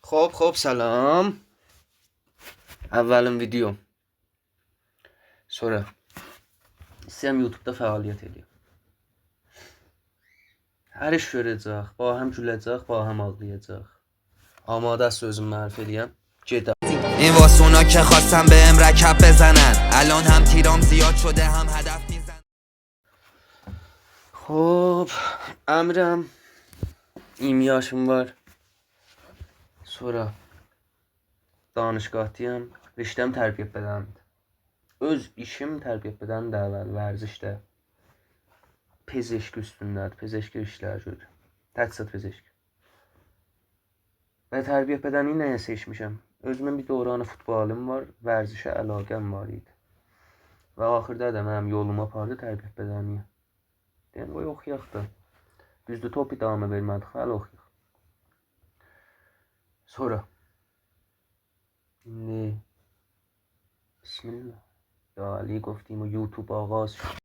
خب سلام. Əvvəlin videom. Sonra istəyirəm YouTube'da fəaliyyət edeyim. Hər iş görəcək, bahəm güləcək, bahəm ağlayacaq. Amadə sözümü mərif edəyəm. Gedəm. این واسه اونا که خواستم بهم رکب بزنن الان هم تیرام زیاد شده هم هدف میزن. Xop, Əmirəm. 20 yaşım var. Sonra danışqahtıyam. Riştəm tərbiyə bədəndir. Öz işim tərbiyə bədəndir əvvəl vərzişdə. Pezeşki üstündədir. Pezeşki işlər görür. Təhqiqat pezeşki. Və tərbiyə bədəni nəyə seçmişəm? Özümün bir dövrani futbolum var, vərzişə əlaqəm var idi. Və axırda da mənim yolum apardı tərbiyə bədəniyə. Yəni, o oxuyaq da. Düzdür, top idamı vermədik, hələ oxuyaq. Sonra. İndi Bismillah. یا علی گفتیم و یوتیوب آغاز شد.